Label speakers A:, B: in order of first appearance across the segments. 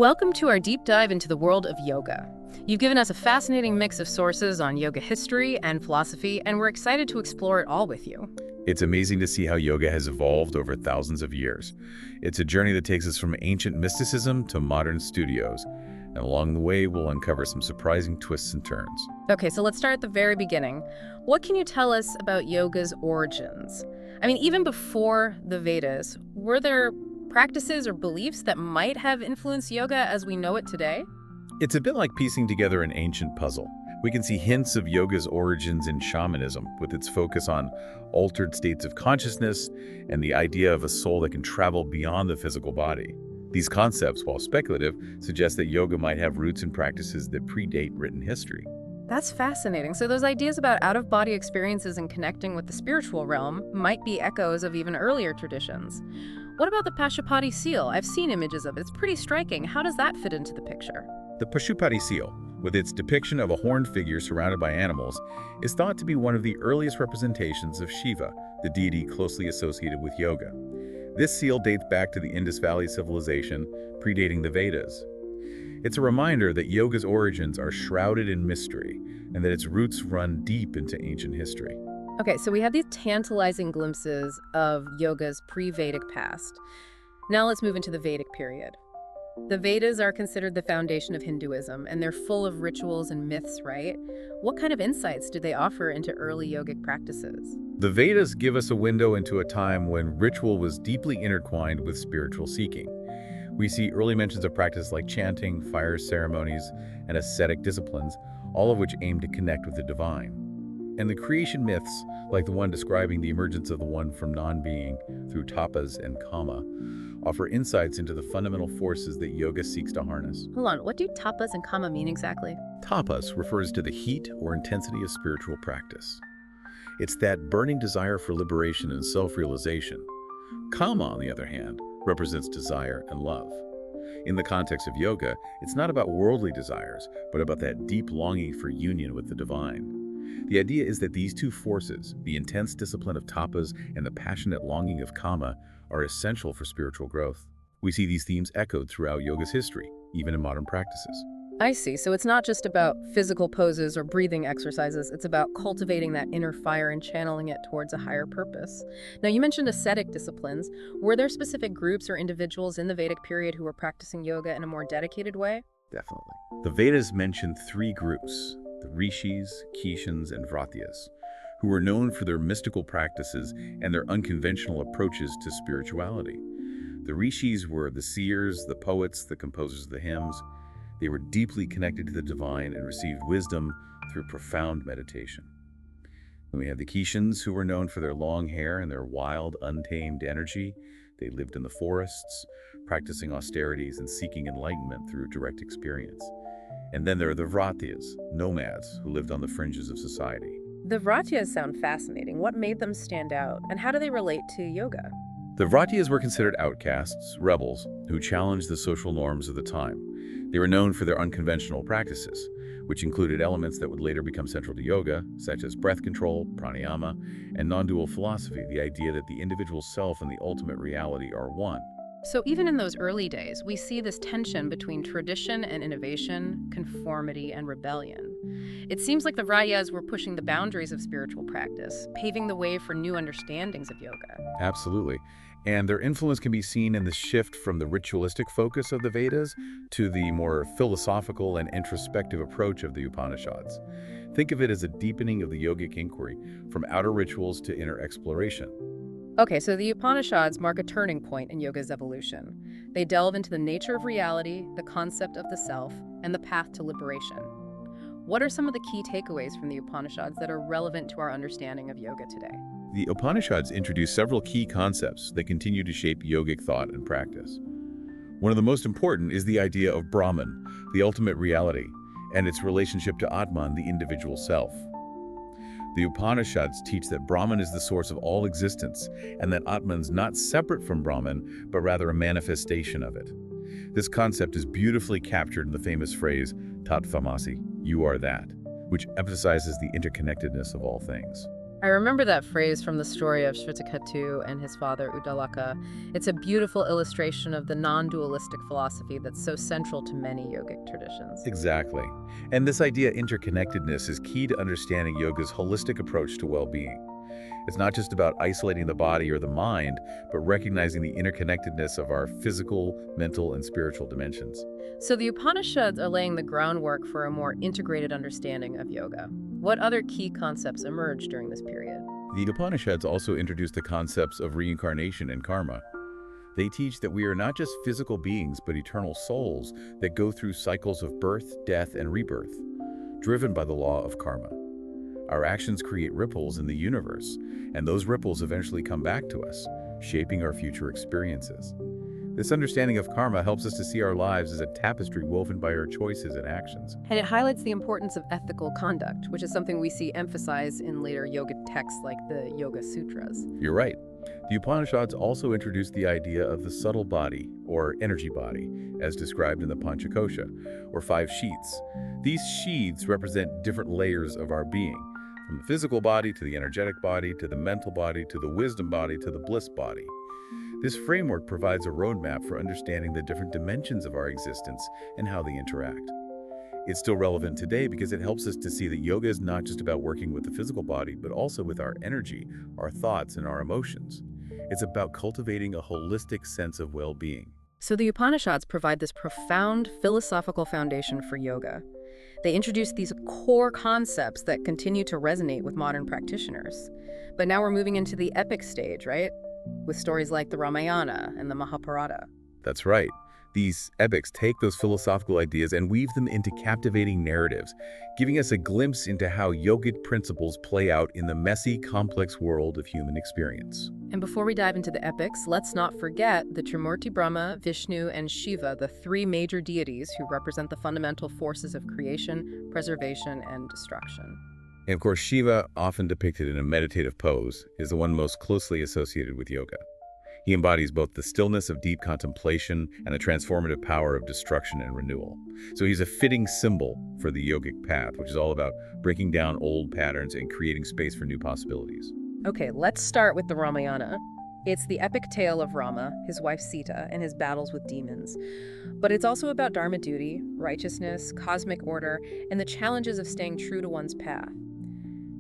A: Welcome to our deep dive into the world of yoga. You've given us a fascinating mix of sources on yoga history and philosophy, and we're excited to explore it all with you.
B: It's amazing to see how yoga has evolved over thousands of years. It's a journey that takes us from ancient mysticism to modern studios, and along the way, we'll uncover some surprising twists and turns.
A: Okay, so let's start at the very beginning. What can you tell us about yoga's origins? Even before the Vedas, were there practices or beliefs that might have influenced yoga as we know it today?
B: It's a bit like piecing together an ancient puzzle. We can see hints of yoga's origins in shamanism, with its focus on altered states of consciousness and the idea of a soul that can travel beyond the physical body. These concepts, while speculative, suggest that yoga might have roots in practices that predate written history.
A: That's fascinating. So those ideas about out-of-body experiences and connecting with the spiritual realm might be echoes of even earlier traditions. What about the Pashupati seal? I've seen images of it. It's pretty striking. How does that fit into the picture?
B: The Pashupati seal, with its depiction of a horned figure surrounded by animals, is thought to be one of the earliest representations of Shiva, the deity closely associated with yoga. This seal dates back to the Indus Valley civilization, predating the Vedas. It's a reminder that yoga's origins are shrouded in mystery and that its roots run deep into ancient history.
A: Okay, so we have these tantalizing glimpses of yoga's pre-Vedic past. Now let's move into the Vedic period. The Vedas are considered the foundation of Hinduism, and they're full of rituals and myths, right? What kind of insights do they offer into early yogic practices?
B: The Vedas give us a window into a time when ritual was deeply intertwined with spiritual seeking. We see early mentions of practices like chanting, fire ceremonies, and ascetic disciplines, all of which aim to connect with the divine. And the creation myths, like the one describing the emergence of the one from non-being through tapas and kama, offer insights into the fundamental forces that yoga seeks to harness.
A: Hold on, what do tapas and kama mean exactly?
B: Tapas refers to the heat or intensity of spiritual practice. It's that burning desire for liberation and self-realization. Kama, on the other hand, represents desire and love. In the context of yoga, it's not about worldly desires, but about that deep longing for union with the divine. The idea is that these two forces, the intense discipline of tapas and the passionate longing of kama, are essential for spiritual growth. We see these themes echoed throughout yoga's history, even in modern practices.
A: I see. So it's not just about physical poses or breathing exercises. It's about cultivating that inner fire and channeling it towards a higher purpose. Now, you mentioned ascetic disciplines. Were there specific groups or individuals in the Vedic period who were practicing yoga in a more dedicated way?
B: Definitely. The Vedas mention three groups: the Rishis, Kishans, and Vratyas, who were known for their mystical practices and their unconventional approaches to spirituality. The Rishis were the seers, the poets, the composers of the hymns. They were deeply connected to the divine and received wisdom through profound meditation. Then we have the Kishans, who were known for their long hair and their wild, untamed energy. They lived in the forests, practicing austerities and seeking enlightenment through direct experience. And then there are the Vratyas, nomads who lived on the fringes of society.
A: The Vratyas sound fascinating. What made them stand out, and how do they relate to yoga?
B: The Vratyas were considered outcasts, rebels, who challenged the social norms of the time. They were known for their unconventional practices, which included elements that would later become central to yoga, such as breath control, pranayama, and non-dual philosophy, the idea that the individual self and the ultimate reality are one.
A: So even in those early days, we see this tension between tradition and innovation, conformity and rebellion. It seems like the Vratyas were pushing the boundaries of spiritual practice, paving the way for new understandings of yoga.
B: Absolutely. And their influence can be seen in the shift from the ritualistic focus of the Vedas to the more philosophical and introspective approach of the Upanishads. Think of it as a deepening of the yogic inquiry from outer rituals to inner exploration.
A: Okay, so the Upanishads mark a turning point in yoga's evolution. They delve into the nature of reality, the concept of the self, and the path to liberation. What are some of the key takeaways from the Upanishads that are relevant to our understanding of yoga today?
B: The Upanishads introduce several key concepts that continue to shape yogic thought and practice. One of the most important is the idea of Brahman, the ultimate reality, and its relationship to Atman, the individual self. The Upanishads teach that Brahman is the source of all existence, and that Atman's not separate from Brahman, but rather a manifestation of it. This concept is beautifully captured in the famous phrase, Tat Tvamasi, you are that, which emphasizes the interconnectedness of all things.
A: I remember that phrase from the story of Shvetakatu and his father Uddalaka. It's a beautiful illustration of the non-dualistic philosophy that's so central to many yogic traditions.
B: Exactly. And this idea of interconnectedness is key to understanding yoga's holistic approach to well-being. It's not just about isolating the body or the mind, but recognizing the interconnectedness of our physical, mental, and spiritual dimensions.
A: So the Upanishads are laying the groundwork for a more integrated understanding of yoga. What other key concepts emerged during this period?
B: The Upanishads also introduce the concepts of reincarnation and karma. They teach that we are not just physical beings, but eternal souls that go through cycles of birth, death, and rebirth, driven by the law of karma. Our actions create ripples in the universe, and those ripples eventually come back to us, shaping our future experiences. This understanding of karma helps us to see our lives as a tapestry woven by our choices and actions.
A: And it highlights the importance of ethical conduct, which is something we see emphasized in later yoga texts like the Yoga Sutras.
B: You're right. The Upanishads also introduce the idea of the subtle body, or energy body, as described in the Panchakosha, or 5 sheaths. These sheaths represent different layers of our being, from the physical body to the energetic body to the mental body to the wisdom body to the bliss body. This framework provides a roadmap for understanding the different dimensions of our existence and how they interact. It's still relevant today because it helps us to see that yoga is not just about working with the physical body, but also with our energy, our thoughts, and our emotions. It's about cultivating a holistic sense of well-being.
A: So the Upanishads provide this profound philosophical foundation for yoga. They introduce these core concepts that continue to resonate with modern practitioners. But now we're moving into the epic stage, right? With stories like the Ramayana and the Mahabharata.
B: That's right. These epics take those philosophical ideas and weave them into captivating narratives, giving us a glimpse into how yogic principles play out in the messy, complex world of human experience.
A: And before we dive into the epics, let's not forget the Trimurti Brahma, Vishnu, and Shiva, the 3 major deities who represent the fundamental forces of creation, preservation, and destruction.
B: And of course, Shiva, often depicted in a meditative pose, is the one most closely associated with yoga. He embodies both the stillness of deep contemplation and the transformative power of destruction and renewal. So he's a fitting symbol for the yogic path, which is all about breaking down old patterns and creating space for new possibilities.
A: Okay, let's start with the Ramayana. It's the epic tale of Rama, his wife Sita, and his battles with demons. But it's also about dharma duty, righteousness, cosmic order, and the challenges of staying true to one's path.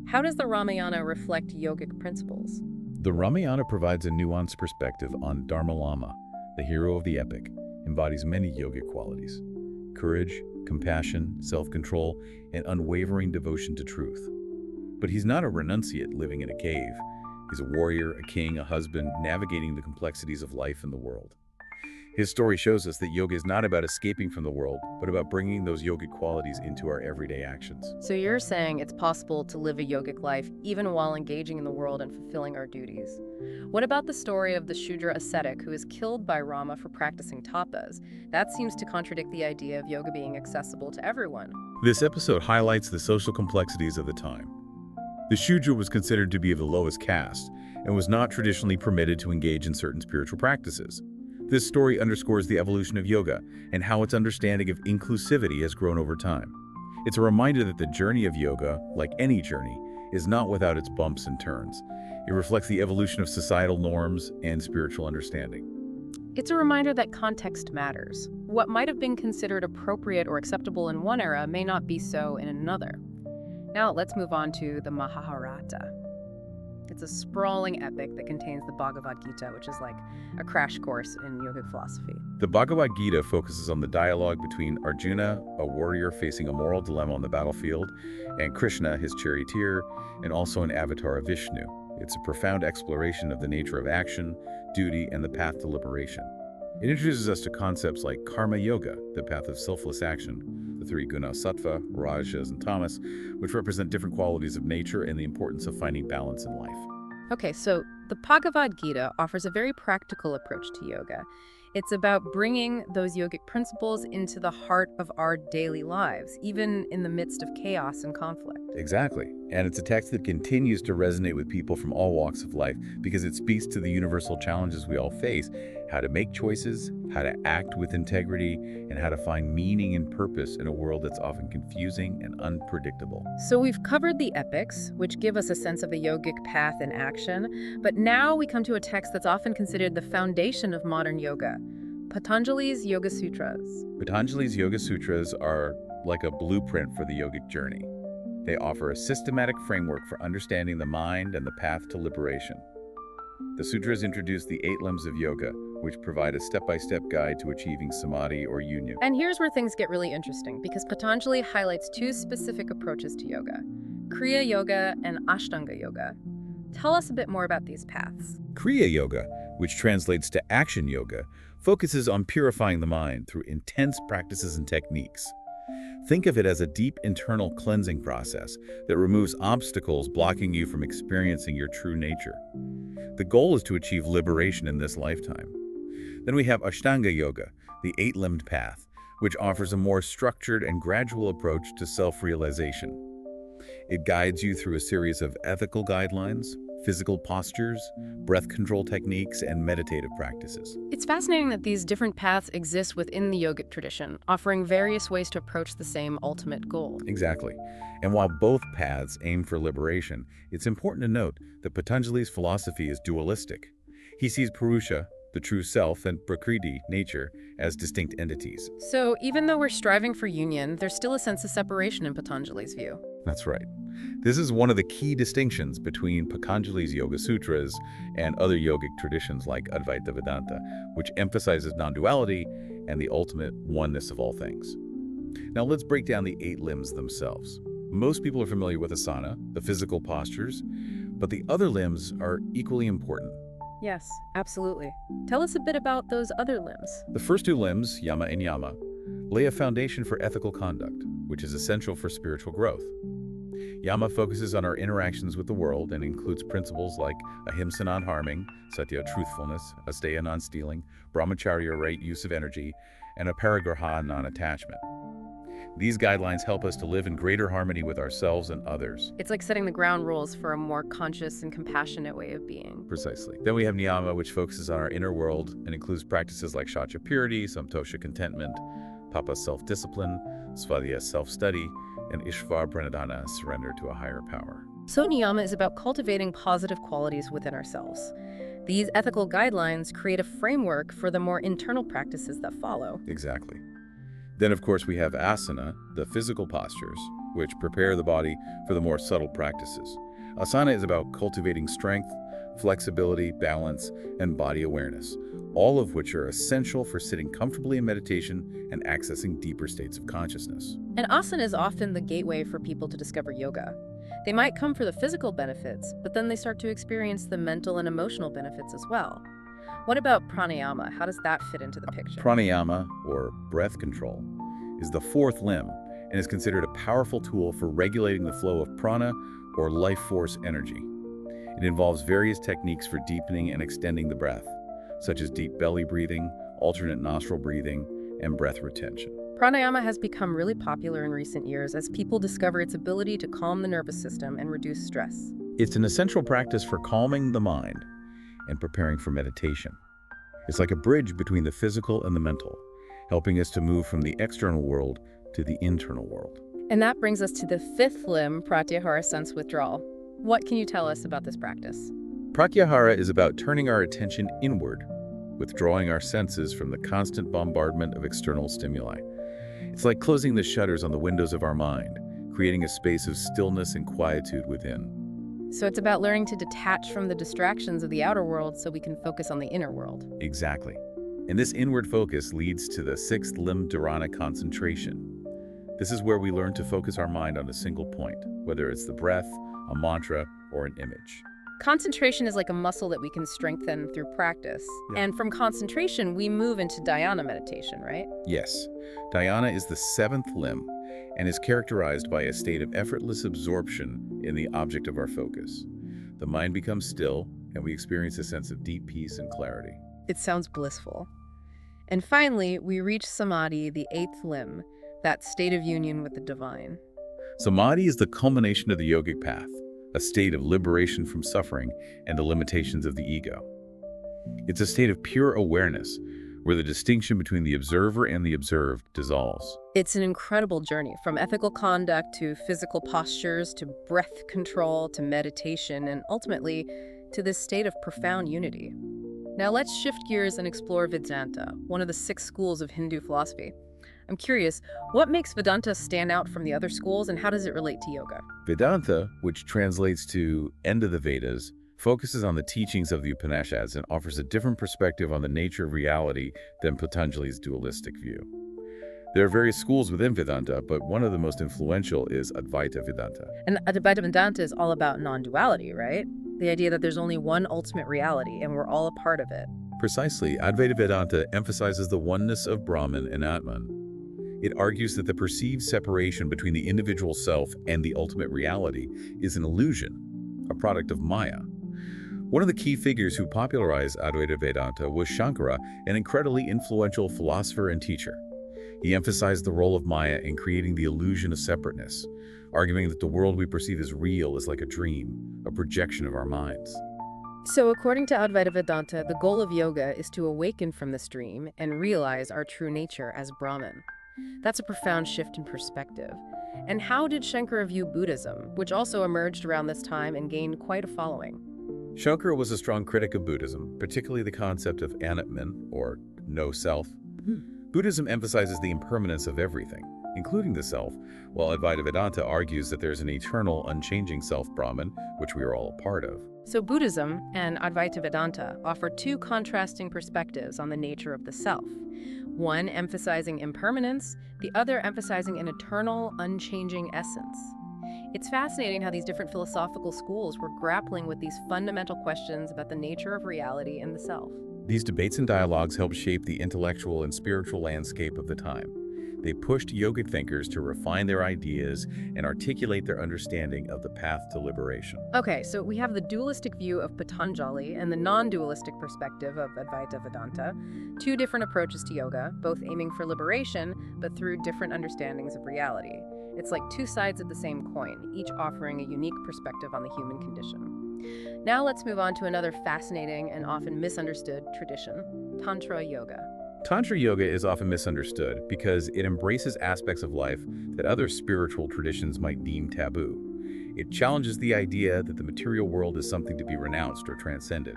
A: How does the Ramayana reflect yogic principles?
B: The Ramayana provides a nuanced perspective on Dharma Lama, the hero of the epic, embodies many yogic qualities: courage, compassion, self-control, and unwavering devotion to truth. But he's not a renunciate living in a cave. He's a warrior, a king, a husband, navigating the complexities of life in the world. His story shows us that yoga is not about escaping from the world, but about bringing those yogic qualities into our everyday actions.
A: So you're saying it's possible to live a yogic life even while engaging in the world and fulfilling our duties. What about the story of the Shudra ascetic who is killed by Rama for practicing tapas? That seems to contradict the idea of yoga being accessible to everyone.
B: This episode highlights the social complexities of the time. The Shudra was considered to be of the lowest caste and was not traditionally permitted to engage in certain spiritual practices. This story underscores the evolution of yoga and how its understanding of inclusivity has grown over time. It's a reminder that the journey of yoga, like any journey, is not without its bumps and turns. It reflects the evolution of societal norms and spiritual understanding.
A: It's a reminder that context matters. What might have been considered appropriate or acceptable in one era may not be so in another. Now let's move on to the Mahabharata. It's a sprawling epic that contains the Bhagavad Gita, which is like a crash course in yogic philosophy.
B: The Bhagavad Gita focuses on the dialogue between Arjuna, a warrior facing a moral dilemma on the battlefield, and Krishna, his charioteer, and also an avatar of Vishnu. It's a profound exploration of the nature of action, duty, and the path to liberation. It introduces us to concepts like karma yoga, the path of selfless action, the 3 gunas, sattva, rajas, and tamas, which represent different qualities of nature and the importance of finding balance in life.
A: Okay, so the Bhagavad Gita offers a very practical approach to yoga. It's about bringing those yogic principles into the heart of our daily lives, even in the midst of chaos and conflict.
B: Exactly. And it's a text that continues to resonate with people from all walks of life because it speaks to the universal challenges we all face: how to make choices, how to act with integrity, and how to find meaning and purpose in a world that's often confusing and unpredictable.
A: So we've covered the epics, which give us a sense of the yogic path in action, but now we come to a text that's often considered the foundation of modern yoga, Patanjali's Yoga Sutras.
B: Patanjali's Yoga Sutras are like a blueprint for the yogic journey. They offer a systematic framework for understanding the mind and the path to liberation. The sutras introduce the 8 limbs of yoga, which provide a step-by-step guide to achieving samadhi or union.
A: And here's where things get really interesting, because Patanjali highlights 2 specific approaches to yoga, Kriya Yoga and Ashtanga Yoga. Tell us a bit more about these paths.
B: Kriya Yoga, which translates to action yoga, focuses on purifying the mind through intense practices and techniques. Think of it as a deep internal cleansing process that removes obstacles blocking you from experiencing your true nature. The goal is to achieve liberation in this lifetime. Then we have Ashtanga Yoga, the 8-limbed path, which offers a more structured and gradual approach to self-realization. It guides you through a series of ethical guidelines, physical postures, breath control techniques, and meditative practices.
A: It's fascinating that these different paths exist within the yogic tradition, offering various ways to approach the same ultimate goal.
B: Exactly. And while both paths aim for liberation, it's important to note that Patanjali's philosophy is dualistic. He sees Purusha, the true self, and Prakriti, nature, as distinct entities.
A: So even though we're striving for union, there's still a sense of separation in Patanjali's view.
B: That's right. This is one of the key distinctions between Patanjali's Yoga Sutras and other yogic traditions like Advaita Vedanta, which emphasizes non-duality and the ultimate oneness of all things. Now let's break down the 8 limbs themselves. Most people are familiar with asana, the physical postures, but the other limbs are equally important.
A: Yes, absolutely. Tell us a bit about those other limbs.
B: The first 2 limbs, yama and yama, lay a foundation for ethical conduct, which is essential for spiritual growth. Yama focuses on our interactions with the world and includes principles like ahimsa, non-harming, satya, truthfulness, asteya, non-stealing, brahmacharya, right use of energy, and aparigraha, non-attachment. These guidelines help us to live in greater harmony with ourselves and others.
A: It's like setting the ground rules for a more conscious and compassionate way of being.
B: Precisely. Then we have niyama, which focuses on our inner world and includes practices like shacha, purity, samtosha, contentment, tapa, self-discipline, svadhyaya, self-study, and ishvar, pranadhana, surrender to a higher power.
A: So niyama is about cultivating positive qualities within ourselves. These ethical guidelines create a framework for the more internal practices that follow.
B: Exactly. Then, of course, we have asana, the physical postures, which prepare the body for the more subtle practices. Asana is about cultivating strength, flexibility, balance, and body awareness, all of which are essential for sitting comfortably in meditation and accessing deeper states of consciousness.
A: And asana is often the gateway for people to discover yoga. They might come for the physical benefits, but then they start to experience the mental and emotional benefits as well. What about pranayama? How does that fit into the picture?
B: Pranayama, or breath control, is the 4th limb and is considered a powerful tool for regulating the flow of prana, or life force energy. It involves various techniques for deepening and extending the breath, such as deep belly breathing, alternate nostril breathing, and breath retention.
A: Pranayama has become really popular in recent years as people discover its ability to calm the nervous system and reduce stress.
B: It's an essential practice for calming the mind and preparing for meditation. It's like a bridge between the physical and the mental, helping us to move from the external world to the internal world.
A: And that brings us to the 5th limb, pratyahara, sense withdrawal. What can you tell us about this practice?
B: Pratyahara is about turning our attention inward, withdrawing our senses from the constant bombardment of external stimuli. It's like closing the shutters on the windows of our mind, creating a space of stillness and quietude within.
A: So it's about learning to detach from the distractions of the outer world so we can focus on the inner world.
B: Exactly. And this inward focus leads to the 6th limb, dharana, concentration. This is where we learn to focus our mind on a single point, whether it's the breath, a mantra, or an image.
A: Concentration is like a muscle that we can strengthen through practice.
B: Yeah.
A: And from concentration, we move into dhyana meditation, right?
B: Yes. Dhyana is the 7th limb and is characterized by a state of effortless absorption in the object of our focus. The mind becomes still, and we experience a sense of deep peace and clarity.
A: It sounds blissful. And finally, we reach samadhi, the 8th limb, that state of union with the divine.
B: Samadhi is the culmination of the yogic path, a state of liberation from suffering and the limitations of the ego. It's a state of pure awareness, where the distinction between the observer and the observed dissolves.
A: It's an incredible journey, from ethical conduct to physical postures to breath control to meditation and ultimately to this state of profound unity. Now let's shift gears and explore Vedanta, one of the 6 schools of Hindu philosophy. I'm curious, what makes Vedanta stand out from the other schools and how does it relate to yoga?
B: Vedanta, which translates to end of the Vedas, focuses on the teachings of the Upanishads and offers a different perspective on the nature of reality than Patanjali's dualistic view. There are various schools within Vedanta, but one of the most influential is Advaita Vedanta.
A: And Advaita Vedanta is all about non-duality, right? The idea that there's only one ultimate reality and we're all a part of it.
B: Precisely, Advaita Vedanta emphasizes the oneness of Brahman and Atman. It argues that the perceived separation between the individual self and the ultimate reality is an illusion, a product of Maya. One of the key figures who popularized Advaita Vedanta was Shankara, an incredibly influential philosopher and teacher. He emphasized the role of Maya in creating the illusion of separateness, arguing that the world we perceive as real is like a dream, a projection of our minds.
A: So according to Advaita Vedanta, the goal of yoga is to awaken from this dream and realize our true nature as Brahman. That's a profound shift in perspective. And how did Shankara view Buddhism, which also emerged around this time and gained quite a following?
B: Shankara was a strong critic of Buddhism, particularly the concept of anatman, or no self. Buddhism emphasizes the impermanence of everything, including the self, while Advaita Vedanta argues that there's an eternal, unchanging self-Brahman, which we are all a part of.
A: So Buddhism and Advaita Vedanta offer 2 contrasting perspectives on the nature of the self. One emphasizing impermanence, the other emphasizing an eternal, unchanging essence. It's fascinating how these different philosophical schools were grappling with these fundamental questions about the nature of reality and the self.
B: These debates and dialogues helped shape the intellectual and spiritual landscape of the time. They pushed yogic thinkers to refine their ideas and articulate their understanding of the path to liberation.
A: Okay, so we have the dualistic view of Patanjali and the non-dualistic perspective of Advaita Vedanta, 2 different approaches to yoga, both aiming for liberation, but through different understandings of reality. It's like 2 sides of the same coin, each offering a unique perspective on the human condition. Now let's move on to another fascinating and often misunderstood tradition, Tantra yoga.
B: Tantra yoga is often misunderstood because it embraces aspects of life that other spiritual traditions might deem taboo. It challenges the idea that the material world is something to be renounced or transcended.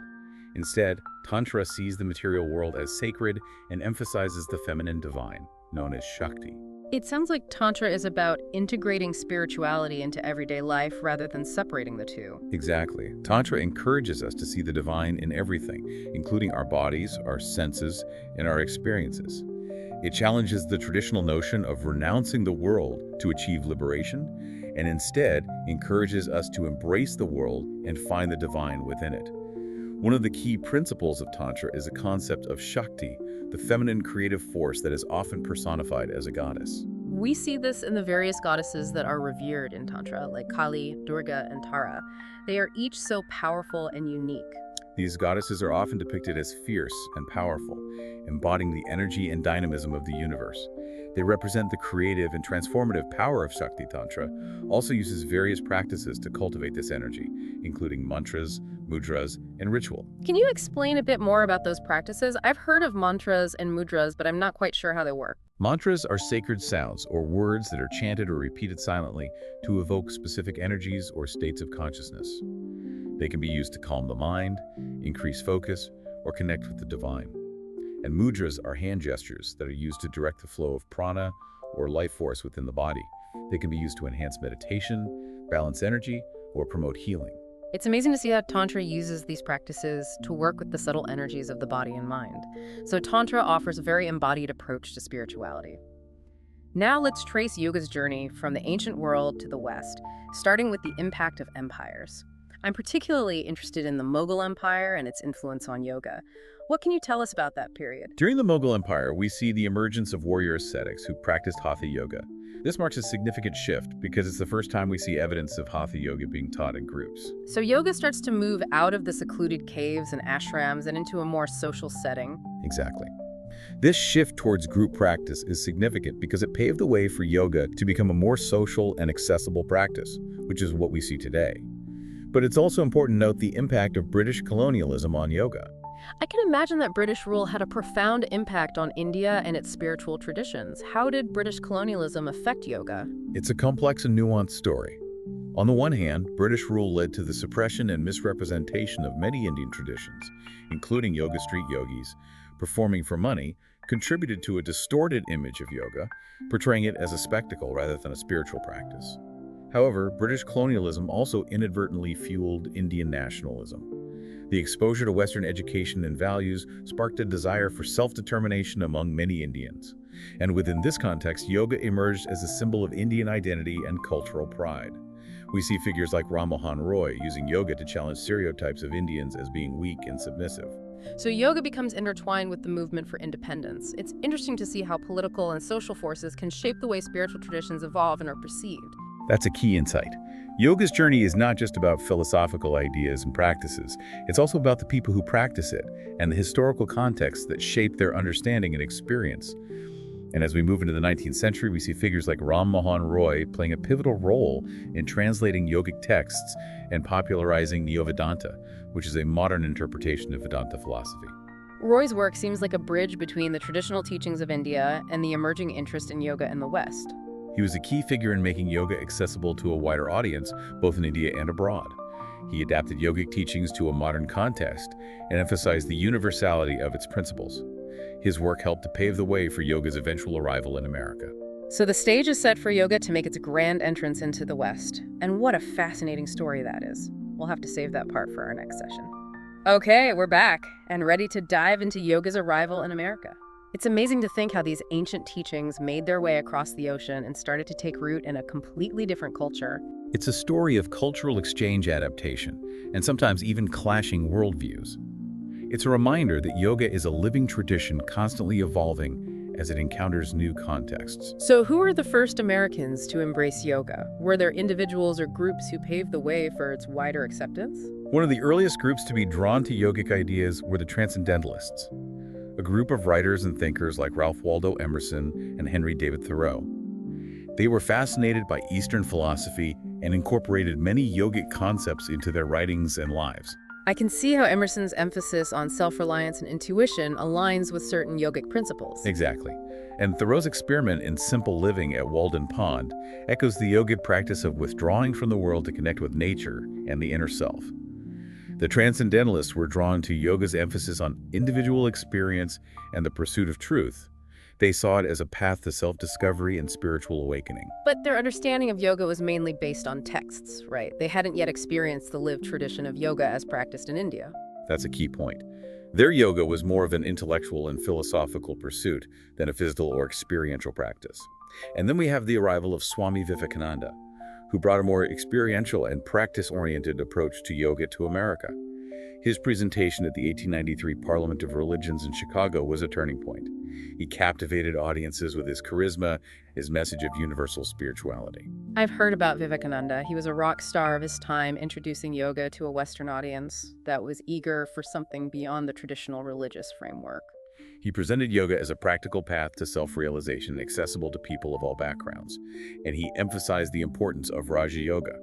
B: Instead, Tantra sees the material world as sacred and emphasizes the feminine divine, known as Shakti.
A: It sounds like Tantra is about integrating spirituality into everyday life rather than separating the 2.
B: Exactly. Tantra encourages us to see the divine in everything, including our bodies, our senses, and our experiences. It challenges the traditional notion of renouncing the world to achieve liberation, and instead encourages us to embrace the world and find the divine within it. One of the key principles of Tantra is a concept of Shakti, the feminine creative force that is often personified as a goddess.
A: We see this in the various goddesses that are revered in Tantra, like Kali, Durga, and Tara. They are each so powerful and unique.
B: These goddesses are often depicted as fierce and powerful, embodying the energy and dynamism of the universe. They represent the creative and transformative power of Shakti. Tantra also uses various practices to cultivate this energy, including mantras, mudras, and ritual.
A: Can you explain a bit more about those practices? I've heard of mantras and mudras, but I'm not quite sure how they work.
B: Mantras are sacred sounds or words that are chanted or repeated silently to evoke specific energies or states of consciousness. They can be used to calm the mind, increase focus, or connect with the divine. And mudras are hand gestures that are used to direct the flow of prana or life force within the body. They can be used to enhance meditation, balance energy, or promote healing.
A: It's amazing to see how Tantra uses these practices to work with the subtle energies of the body and mind. So Tantra offers a very embodied approach to spirituality. Now let's trace yoga's journey from the ancient world to the West, starting with the impact of empires. I'm particularly interested in the Mughal Empire and its influence on yoga. What can you tell us about that period?
B: During the Mughal Empire, we see the emergence of warrior ascetics who practiced Hatha yoga. This marks a significant shift because it's the first time we see evidence of Hatha yoga being taught in groups.
A: So yoga starts to move out of the secluded caves and ashrams and into a more social setting.
B: Exactly. This shift towards group practice is significant because it paved the way for yoga to become a more social and accessible practice, which is what we see today. But it's also important to note the impact of British colonialism on yoga.
A: I can imagine that British rule had a profound impact on India and its spiritual traditions. How did British colonialism affect yoga?
B: It's a complex and nuanced story. On the one hand, British rule led to the suppression and misrepresentation of many Indian traditions, including yoga street yogis, performing for money, contributed to a distorted image of yoga, portraying it as a spectacle rather than a spiritual practice. However, British colonialism also inadvertently fueled Indian nationalism. The exposure to Western education and values sparked a desire for self-determination among many Indians. And within this context, yoga emerged as a symbol of Indian identity and cultural pride. We see figures like Ram Mohan Roy using yoga to challenge stereotypes of Indians as being weak and submissive.
A: So yoga becomes intertwined with the movement for independence. It's interesting to see how political and social forces can shape the way spiritual traditions evolve and are perceived.
B: That's a key insight. Yoga's journey is not just about philosophical ideas and practices. It's also about the people who practice it and the historical context that shape their understanding and experience. And as we move into the 19th century, we see figures like Ram Mohan Roy playing a pivotal role in translating yogic texts and popularizing Neo-Vedanta, which is a modern interpretation of Vedanta philosophy.
A: Roy's work seems like a bridge between the traditional teachings of India and the emerging interest in yoga in the West.
B: He was a key figure in making yoga accessible to a wider audience, both in India and abroad. He adapted yogic teachings to a modern context and emphasized the universality of its principles. His work helped to pave the way for yoga's eventual arrival in America.
A: So the stage is set for yoga to make its grand entrance into the West. And what a fascinating story that is. We'll have to save that part for our next session. Okay, we're back and ready to dive into yoga's arrival in America. It's amazing to think how these ancient teachings made their way across the ocean and started to take root in a completely different culture.
B: It's a story of cultural exchange adaptation, and sometimes even clashing worldviews. It's a reminder that yoga is a living tradition constantly evolving as it encounters new contexts.
A: So who were the first Americans to embrace yoga? Were there individuals or groups who paved the way for its wider acceptance?
B: One of the earliest groups to be drawn to yogic ideas were the Transcendentalists, a group of writers and thinkers like Ralph Waldo Emerson and Henry David Thoreau. They were fascinated by Eastern philosophy and incorporated many yogic concepts into their writings and lives.
A: I can see how Emerson's emphasis on self-reliance and intuition aligns with certain yogic principles.
B: Exactly. And Thoreau's experiment in simple living at Walden Pond echoes the yogic practice of withdrawing from the world to connect with nature and the inner self. The Transcendentalists were drawn to yoga's emphasis on individual experience and the pursuit of truth. They saw it as a path to self-discovery and spiritual awakening.
A: But their understanding of yoga was mainly based on texts, right? They hadn't yet experienced the lived tradition of yoga as practiced in India.
B: That's a key point. Their yoga was more of an intellectual and philosophical pursuit than a physical or experiential practice. And then we have the arrival of Swami Vivekananda, who brought a more experiential and practice-oriented approach to yoga to America. His presentation at the 1893 Parliament of Religions in Chicago was a turning point. He captivated audiences with his charisma, his message of universal spirituality.
A: I've heard about Vivekananda. He was a rock star of his time, introducing yoga to a Western audience that was eager for something beyond the traditional religious framework.
B: He presented yoga as a practical path to self-realization accessible to people of all backgrounds, and he emphasized the importance of Raja Yoga,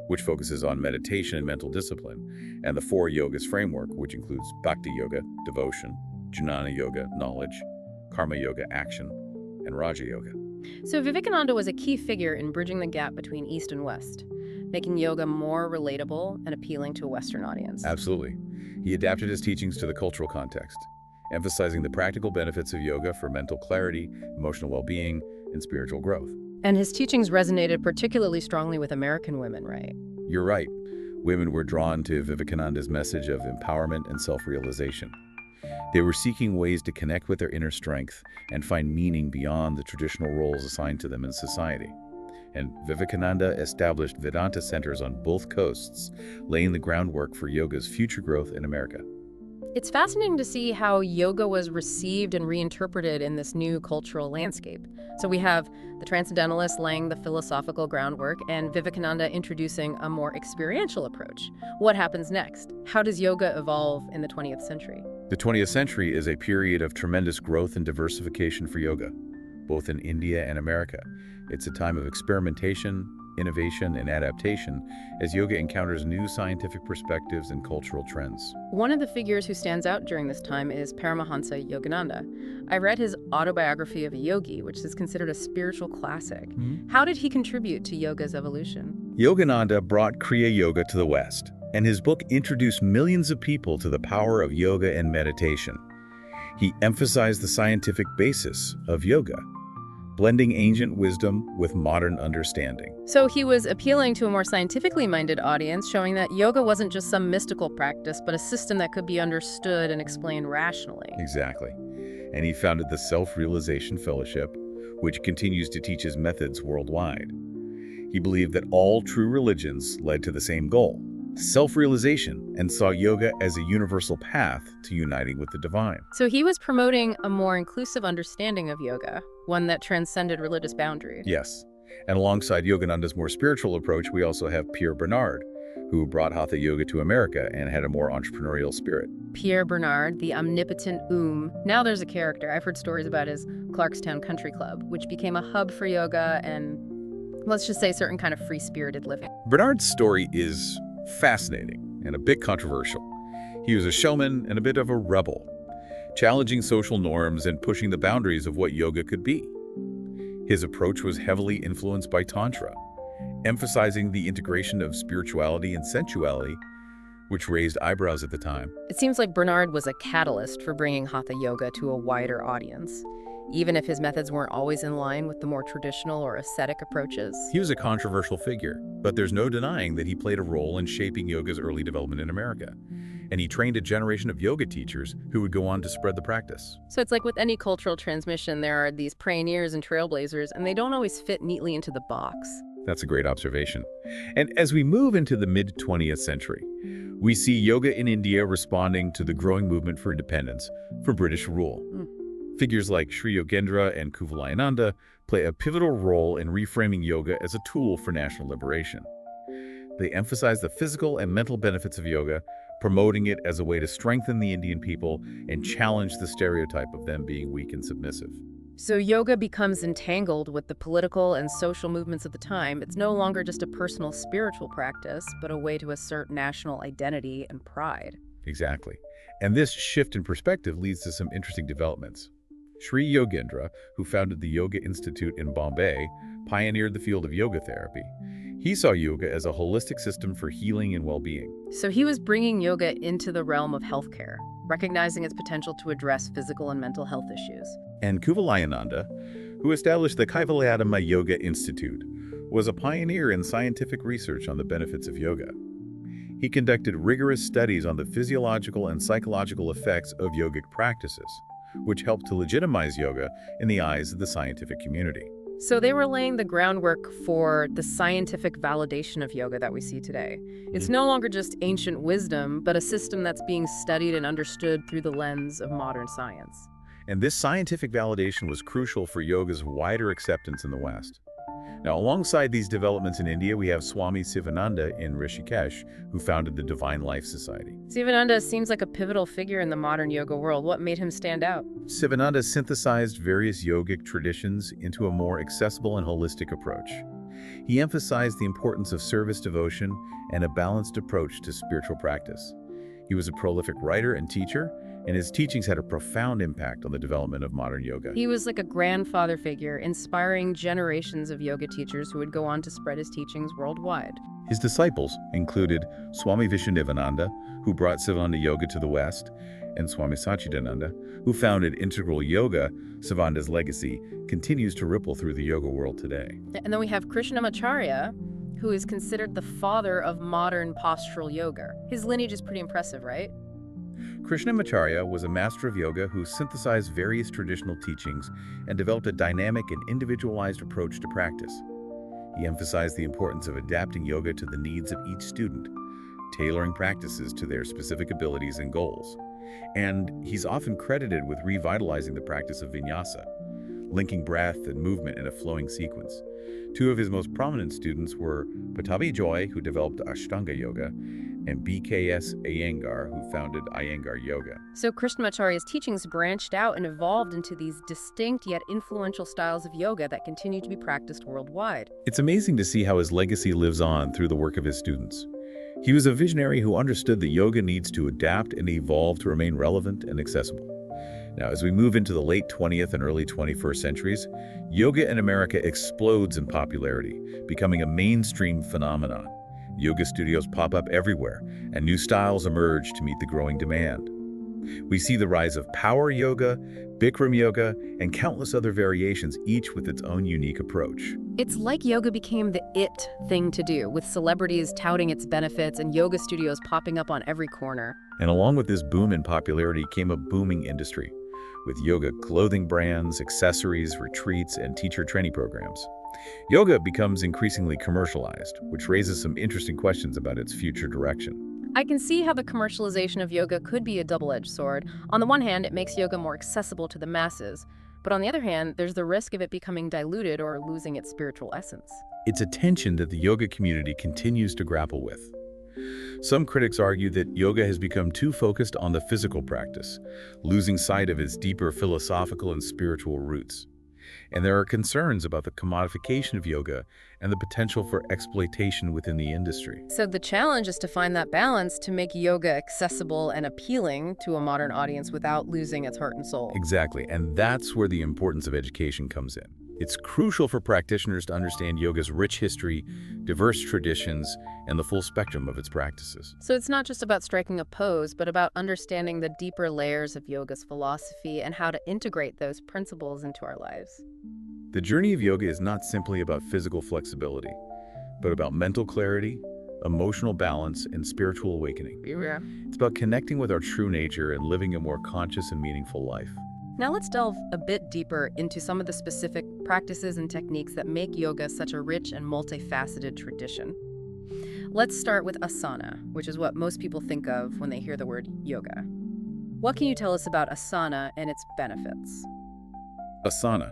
B: which focuses on meditation and mental discipline, and the four yogas framework, which includes Bhakti Yoga, devotion, Jnana Yoga, knowledge, Karma Yoga, action, and Raja Yoga.
A: So Vivekananda was a key figure in bridging the gap between East and West, making yoga more relatable and appealing to a Western audience.
B: Absolutely. He adapted his teachings to the cultural context, emphasizing the practical benefits of yoga for mental clarity, emotional well-being, and spiritual growth.
A: And his teachings resonated particularly strongly with American women, right?
B: You're right. Women were drawn to Vivekananda's message of empowerment and self-realization. They were seeking ways to connect with their inner strength and find meaning beyond the traditional roles assigned to them in society. And Vivekananda established Vedanta centers on both coasts, laying the groundwork for yoga's future growth in America.
A: It's fascinating to see how yoga was received and reinterpreted in this new cultural landscape. So we have the Transcendentalists laying the philosophical groundwork and Vivekananda introducing a more experiential approach. What happens next? How does yoga evolve in the 20th century?
B: The 20th century is a period of tremendous growth and diversification for yoga, both in India and America. It's a time of experimentation, innovation, and adaptation as yoga encounters new scientific perspectives and cultural trends.
A: One of the figures who stands out during this time is Paramahansa Yogananda. I read his autobiography of a yogi, which is considered a spiritual classic. How did he contribute to yoga's evolution?
B: Yogananda brought Kriya Yoga to the West, and his book introduced millions of people to the power of yoga and meditation. He emphasized the scientific basis of yoga, blending ancient wisdom with modern understanding.
A: So he was appealing to a more scientifically minded audience, showing that yoga wasn't just some mystical practice, but a system that could be understood and explained rationally.
B: Exactly. And he founded the Self-Realization Fellowship, which continues to teach his methods worldwide. He believed that all true religions led to the same goal, self-realization, and saw yoga as a universal path to uniting with the divine.
A: So he was promoting a more inclusive understanding of yoga, one that transcended religious boundaries.
B: Yes. And alongside Yogananda's more spiritual approach, we also have Pierre Bernard, who brought Hatha Yoga to America and had a more entrepreneurial spirit.
A: Pierre Bernard, the omnipotent Now there's a character. I've heard stories about his Clarkstown Country Club, which became a hub for yoga and, let's just say, certain kind of free-spirited living.
B: Bernard's story is fascinating and a bit controversial. He was a showman and a bit of a rebel, challenging social norms and pushing the boundaries of what yoga could be. His approach was heavily influenced by Tantra, emphasizing the integration of spirituality and sensuality, which raised eyebrows at the time.
A: It seems like Bernard was a catalyst for bringing Hatha Yoga to a wider audience, even if his methods weren't always in line with the more traditional or ascetic approaches.
B: He was a controversial figure, but there's no denying that he played a role in shaping yoga's early development in America. And he trained a generation of yoga teachers who would go on to spread the practice.
A: So it's like with any cultural transmission, there are these pioneers and trailblazers, and they don't always fit neatly into the box.
B: That's a great observation. And as we move into the mid-20th century, we see yoga in India responding to the growing movement for independence from British rule. Figures like Sri Yogendra and Kuvalayananda play a pivotal role in reframing yoga as a tool for national liberation. They emphasize the physical and mental benefits of yoga, promoting it as a way to strengthen the Indian people and challenge the stereotype of them being weak and submissive.
A: So yoga becomes entangled with the political and social movements of the time. It's no longer just a personal spiritual practice, but a way to assert national identity and pride.
B: Exactly. And this shift in perspective leads to some interesting developments. Sri Yogendra, who founded the Yoga Institute in Bombay, pioneered the field of yoga therapy. He saw yoga as a holistic system for healing and well-being.
A: So he was bringing yoga into the realm of healthcare, recognizing its potential to address physical and mental health issues.
B: And Kuvalayananda, who established the Kaivalyadama Yoga Institute, was a pioneer in scientific research on the benefits of yoga. He conducted rigorous studies on the physiological and psychological effects of yogic practices, which helped to legitimize yoga in the eyes of the scientific community.
A: So they were laying the groundwork for the scientific validation of yoga that we see today. It's no longer just ancient wisdom, but a system that's being studied and understood through the lens of modern science.
B: And this scientific validation was crucial for yoga's wider acceptance in the West. Now, alongside these developments in India, we have Swami Vivekananda in Rishikesh, who founded the Divine Life Society.
A: Vivekananda seems like a pivotal figure in the modern yoga world. What made him stand out?
B: Vivekananda synthesized various yogic traditions into a more accessible and holistic approach. He emphasized the importance of service devotion and a balanced approach to spiritual practice. He was a prolific writer and teacher, and his teachings had a profound impact on the development of modern yoga.
A: He was like a grandfather figure, inspiring generations of yoga teachers who would go on to spread his teachings worldwide.
B: His disciples included Swami Vivekananda, who brought Sivananda Yoga to the West, and Swami Satchidananda, who founded Integral Yoga. Sivananda's legacy continues to ripple through the yoga world today.
A: And then we have Krishnamacharya, who is considered the father of modern postural yoga. His lineage is pretty impressive, right?
B: Krishnamacharya was a master of yoga who synthesized various traditional teachings and developed a dynamic and individualized approach to practice. He emphasized the importance of adapting yoga to the needs of each student, tailoring practices to their specific abilities and goals. And he's often credited with revitalizing the practice of Vinyasa, linking breath and movement in a flowing sequence. Two of his most prominent students were Pattabhi Joy, who developed Ashtanga Yoga, and B.K.S. Iyengar, who founded Iyengar Yoga.
A: So Krishnamacharya's teachings branched out and evolved into these distinct yet influential styles of yoga that continue to be practiced worldwide.
B: It's amazing to see how his legacy lives on through the work of his students. He was a visionary who understood that yoga needs to adapt and evolve to remain relevant and accessible. Now, as we move into the late 20th and early 21st centuries, yoga in America explodes in popularity, becoming a mainstream phenomenon. Yoga studios pop up everywhere, and new styles emerge to meet the growing demand. We see the rise of power yoga, Bikram yoga, and countless other variations, each with its own unique approach.
A: It's like yoga became the it thing to do, with celebrities touting its benefits and yoga studios popping up on every corner.
B: And along with this boom in popularity came a booming industry, with yoga clothing brands, accessories, retreats, and teacher training programs. Yoga becomes increasingly commercialized, which raises some interesting questions about its future direction.
A: I can see how the commercialization of yoga could be a double-edged sword. On the one hand, it makes yoga more accessible to the masses, but on the other hand, there's the risk of it becoming diluted or losing its spiritual essence.
B: It's a tension that the yoga community continues to grapple with. Some critics argue that yoga has become too focused on the physical practice, losing sight of its deeper philosophical and spiritual roots. And there are concerns about the commodification of yoga and the potential for exploitation within the industry.
A: So the challenge is to find that balance to make yoga accessible and appealing to a modern audience without losing its heart and soul.
B: Exactly, and that's where the importance of education comes in. It's crucial for practitioners to understand yoga's rich history, diverse traditions, and the full spectrum of its practices.
A: So it's not just about striking a pose, but about understanding the deeper layers of yoga's philosophy and how to integrate those principles into our lives.
B: The journey of yoga is not simply about physical flexibility, but about mental clarity, emotional balance, and spiritual awakening.
A: Yeah.
B: It's about connecting with our true nature and living a more conscious and meaningful life.
A: Now let's delve a bit deeper into some of the specific practices and techniques that make yoga such a rich and multifaceted tradition. Let's start with asana, which is what most people think of when they hear the word yoga. What can you tell us about asana and its benefits?
B: Asana,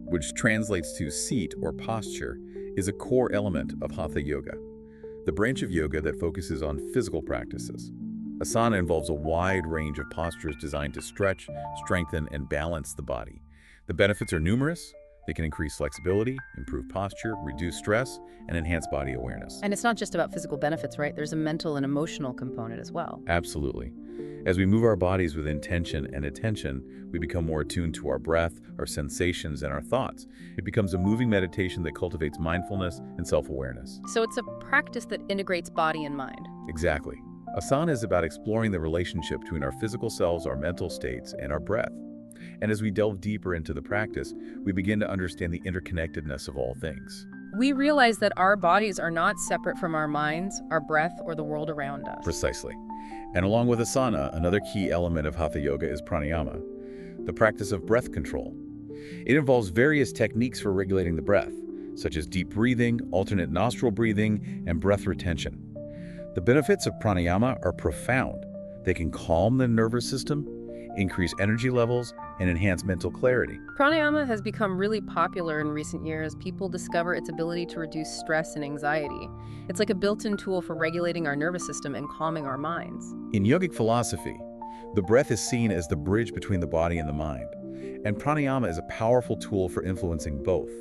B: which translates to seat or posture, is a core element of Hatha yoga, the branch of yoga that focuses on physical practices. Asana involves a wide range of postures designed to stretch, strengthen, and balance the body. The benefits are numerous. They can increase flexibility, improve posture, reduce stress, and enhance body awareness.
A: And it's not just about physical benefits, right? There's a mental and emotional component as well.
B: Absolutely. As we move our bodies with intention and attention, we become more attuned to our breath, our sensations, and our thoughts. It becomes a moving meditation that cultivates mindfulness and self-awareness.
A: So it's a practice that integrates body and mind.
B: Exactly. Asana is about exploring the relationship between our physical selves, our mental states, and our breath. And as we delve deeper into the practice, we begin to understand the interconnectedness of all things.
A: We realize that our bodies are not separate from our minds, our breath, or the world around us.
B: Precisely. And along with asana, another key element of Hatha yoga is pranayama, the practice of breath control. It involves various techniques for regulating the breath, such as deep breathing, alternate nostril breathing, and breath retention. The benefits of pranayama are profound. They can calm the nervous system, increase energy levels, and enhance mental clarity.
A: Pranayama has become really popular in recent years. People discover its ability to reduce stress and anxiety. It's like a built-in tool for regulating our nervous system and calming our minds.
B: In yogic philosophy, the breath is seen as the bridge between the body and the mind, and pranayama is a powerful tool for influencing both.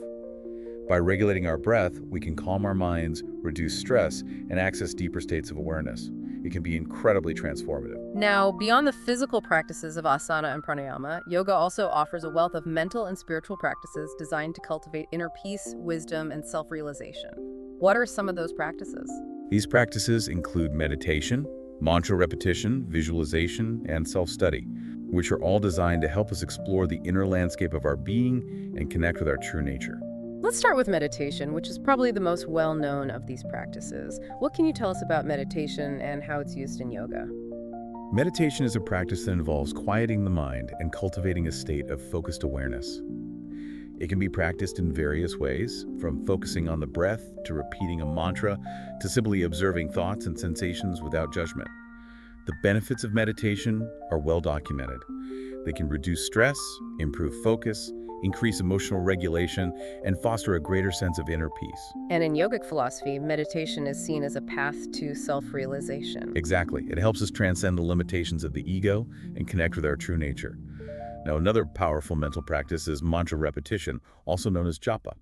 B: By regulating our breath, we can calm our minds, reduce stress, and access deeper states of awareness. It can be incredibly transformative.
A: Now, beyond the physical practices of asana and pranayama, yoga also offers a wealth of mental and spiritual practices designed to cultivate inner peace, wisdom, and self-realization. What are some of those practices?
B: These practices include meditation, mantra repetition, visualization, and self-study, which are all designed to help us explore the inner landscape of our being and connect with our true nature.
A: Let's start with meditation, which is probably the most well-known of these practices. What can you tell us about meditation and how it's used in yoga?
B: Meditation is a practice that involves quieting the mind and cultivating a state of focused awareness. It can be practiced in various ways, from focusing on the breath to repeating a mantra to simply observing thoughts and sensations without judgment. The benefits of meditation are well documented. They can reduce stress, improve focus, increase emotional regulation, and foster a greater sense of inner peace.
A: And in yogic philosophy, meditation is seen as a path to self-realization.
B: Exactly. It helps us transcend the limitations of the ego and connect with our true nature. Now, another powerful mental practice is mantra repetition, also known as japa.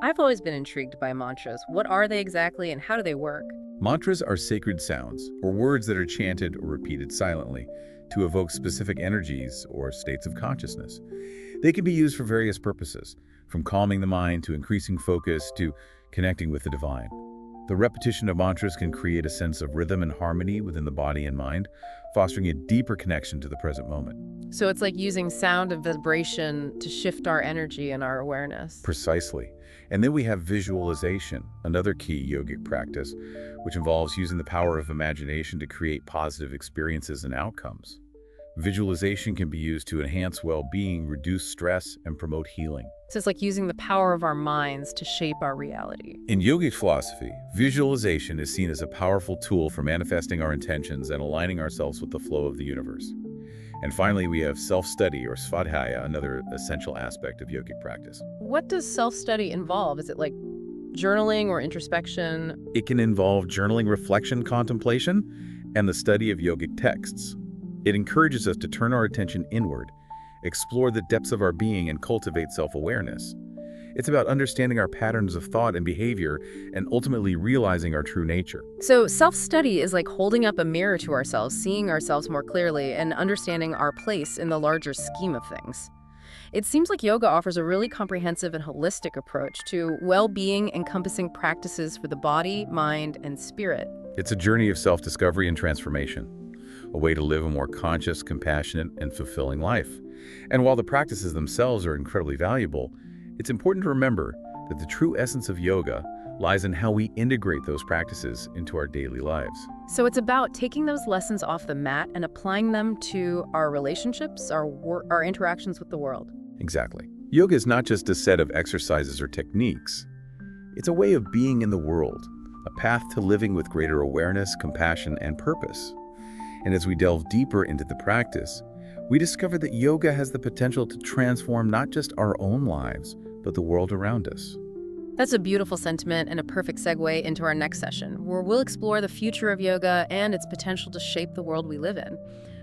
A: I've always been intrigued by mantras. What are they exactly and how do they work?
B: Mantras are sacred sounds, or words that are chanted or repeated silently to evoke specific energies or states of consciousness. They can be used for various purposes, from calming the mind to increasing focus to connecting with the divine. The repetition of mantras can create a sense of rhythm and harmony within the body and mind, fostering a deeper connection to the present moment.
A: So it's like using sound and vibration to shift our energy and our awareness.
B: Precisely. And then we have visualization, another key yogic practice, which involves using the power of imagination to create positive experiences and outcomes. Visualization can be used to enhance well-being, reduce stress, and promote healing.
A: So it's like using the power of our minds to shape our reality.
B: In yogic philosophy, visualization is seen as a powerful tool for manifesting our intentions and aligning ourselves with the flow of the universe. And finally, we have self-study or svadhyaya, another essential aspect of yogic practice.
A: What does self-study involve? Is it like journaling or introspection?
B: It can involve journaling, reflection, contemplation, and the study of yogic texts. It encourages us to turn our attention inward, explore the depths of our being, and cultivate self-awareness. It's about understanding our patterns of thought and behavior and ultimately realizing our true nature.
A: So self-study is like holding up a mirror to ourselves, seeing ourselves more clearly, and understanding our place in the larger scheme of things. It seems like yoga offers a really comprehensive and holistic approach to well-being, encompassing practices for the body, mind, and spirit.
B: It's a journey of self-discovery and transformation, a way to live a more conscious, compassionate, and fulfilling life. And while the practices themselves are incredibly valuable, it's important to remember that the true essence of yoga lies in how we integrate those practices into our daily lives.
A: So it's about taking those lessons off the mat and applying them to our relationships, our interactions with the world.
B: Exactly. Yoga is not just a set of exercises or techniques. It's a way of being in the world, a path to living with greater awareness, compassion, and purpose. And as we delve deeper into the practice, we discover that yoga has the potential to transform not just our own lives, but the world around us.
A: That's a beautiful sentiment and a perfect segue into our next session, where we'll explore the future of yoga and its potential to shape the world we live in.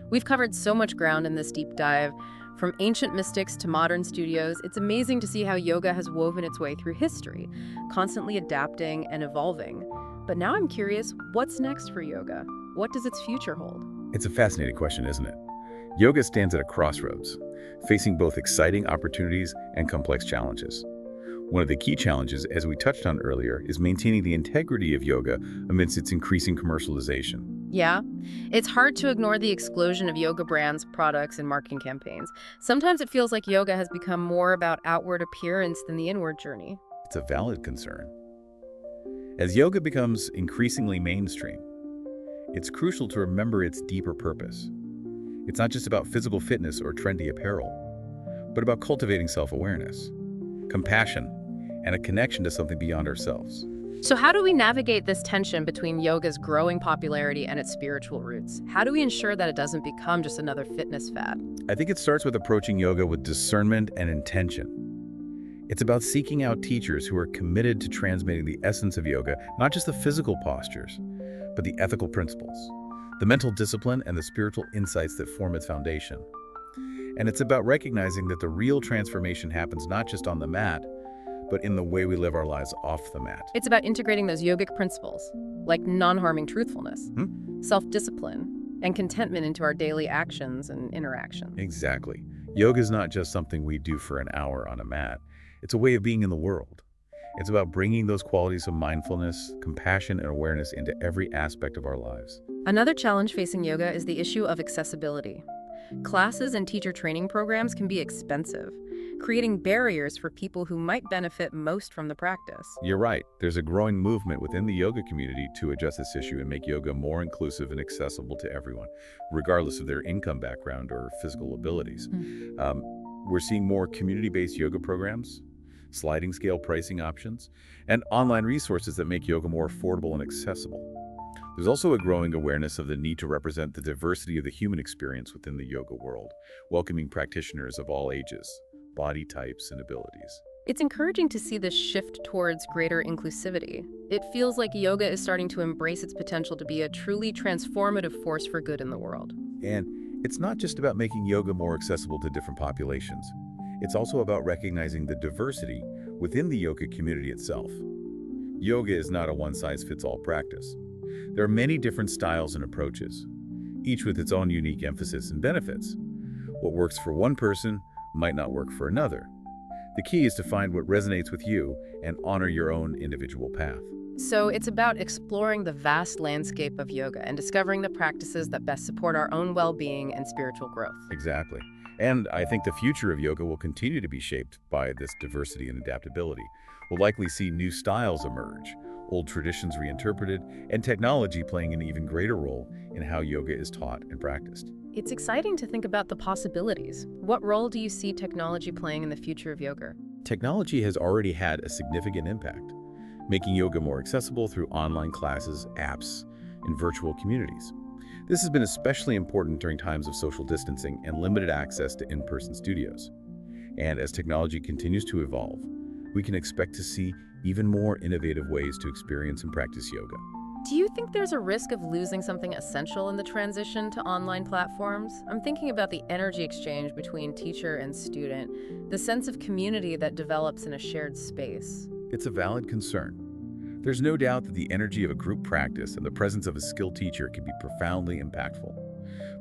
A: We've covered so much ground in this deep dive, from ancient mystics to modern studios. It's amazing to see how yoga has woven its way through history, constantly adapting and evolving. But now I'm curious, what's next for yoga? What does its future hold?
B: It's a fascinating question, isn't it? Yoga stands at a crossroads, facing both exciting opportunities and complex challenges. One of the key challenges, as we touched on earlier, is maintaining the integrity of yoga amidst its increasing commercialization.
A: Yeah, it's hard to ignore the explosion of yoga brands, products, and marketing campaigns. Sometimes it feels like yoga has become more about outward appearance than the inward journey.
B: It's a valid concern. As yoga becomes increasingly mainstream, it's crucial to remember its deeper purpose. It's not just about physical fitness or trendy apparel, but about cultivating self-awareness, compassion, and a connection to something beyond ourselves.
A: So how do we navigate this tension between yoga's growing popularity and its spiritual roots? How do we ensure that it doesn't become just another fitness fad?
B: I think it starts with approaching yoga with discernment and intention. It's about seeking out teachers who are committed to transmitting the essence of yoga, not just the physical postures, but the ethical principles, the mental discipline, and the spiritual insights that form its foundation. And it's about recognizing that the real transformation happens not just on the mat, but in the way we live our lives off the mat.
A: It's about integrating those yogic principles, like non-harming truthfulness, self-discipline, and contentment into our daily actions and interactions.
B: Exactly. Yoga is not just something we do for an hour on a mat. It's a way of being in the world. It's about bringing those qualities of mindfulness, compassion, and awareness into every aspect of our lives.
A: Another challenge facing yoga is the issue of accessibility. Classes and teacher training programs can be expensive, creating barriers for people who might benefit most from the practice.
B: You're right. There's a growing movement within the yoga community to address this issue and make yoga more inclusive and accessible to everyone, regardless of their income background or physical abilities. We're seeing more community-based yoga programs, sliding scale pricing options, and online resources that make yoga more affordable and accessible. There's also a growing awareness of the need to represent the diversity of the human experience within the yoga world, welcoming practitioners of all ages, body types, and abilities.
A: It's encouraging to see this shift towards greater inclusivity. It feels like yoga is starting to embrace its potential to be a truly transformative force for good in the world.
B: And it's not just about making yoga more accessible to different populations. It's also about recognizing the diversity within the yoga community itself. Yoga is not a one-size-fits-all practice. There are many different styles and approaches, each with its own unique emphasis and benefits. What works for one person might not work for another. The key is to find what resonates with you and honor your own individual path.
A: So it's about exploring the vast landscape of yoga and discovering the practices that best support our own well-being and spiritual growth.
B: Exactly. And I think the future of yoga will continue to be shaped by this diversity and adaptability. We'll likely see new styles emerge, old traditions reinterpreted, and technology playing an even greater role in how yoga is taught and practiced.
A: It's exciting to think about the possibilities. What role do you see technology playing in the future of yoga?
B: Technology has already had a significant impact, making yoga more accessible through online classes, apps, and virtual communities. This has been especially important during times of social distancing and limited access to in-person studios. And as technology continues to evolve, we can expect to see even more innovative ways to experience and practice yoga.
A: Do you think there's a risk of losing something essential in the transition to online platforms? I'm thinking about the energy exchange between teacher and student, the sense of community that develops in a shared space.
B: It's a valid concern. There's no doubt that the energy of a group practice and the presence of a skilled teacher can be profoundly impactful.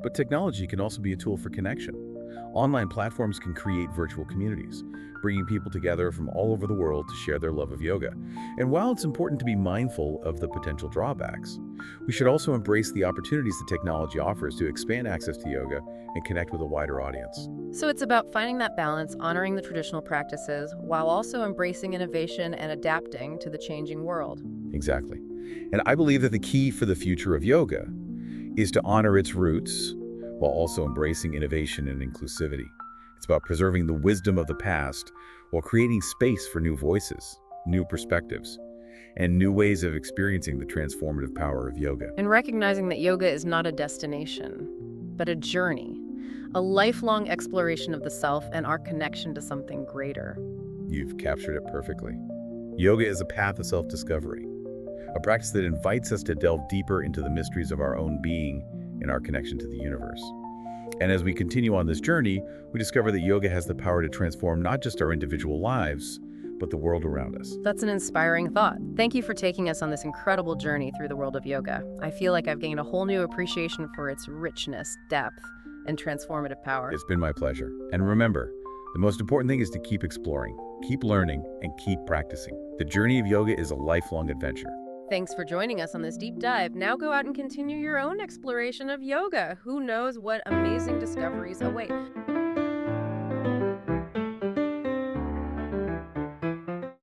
B: But technology can also be a tool for connection. Online platforms can create virtual communities, bringing people together from all over the world to share their love of yoga. And while it's important to be mindful of the potential drawbacks, we should also embrace the opportunities that technology offers to expand access to yoga and connect with a wider audience.
A: So it's about finding that balance, honoring the traditional practices, while also embracing innovation and adapting to the changing world.
B: Exactly. And I believe that the key for the future of yoga is to honor its roots while also embracing innovation and inclusivity. It's about preserving the wisdom of the past while creating space for new voices, new perspectives, and new ways of experiencing the transformative power of yoga.
A: And recognizing that yoga is not a destination, but a journey, a lifelong exploration of the self and our connection to something greater.
B: You've captured it perfectly. Yoga is a path of self-discovery, a practice that invites us to delve deeper into the mysteries of our own being and our connection to the universe. And as we continue on this journey, we discover that yoga has the power to transform not just our individual lives, but the world around us.
A: That's an inspiring thought. Thank you for taking us on this incredible journey through the world of yoga. I feel like I've gained a whole new appreciation for its richness, depth, and transformative power.
B: It's been my pleasure. And remember, the most important thing is to keep exploring, keep learning, and keep practicing. The journey of yoga is a lifelong adventure.
A: Thanks for joining us on this deep dive. Now go out and continue your own exploration of yoga. Who knows what amazing discoveries await.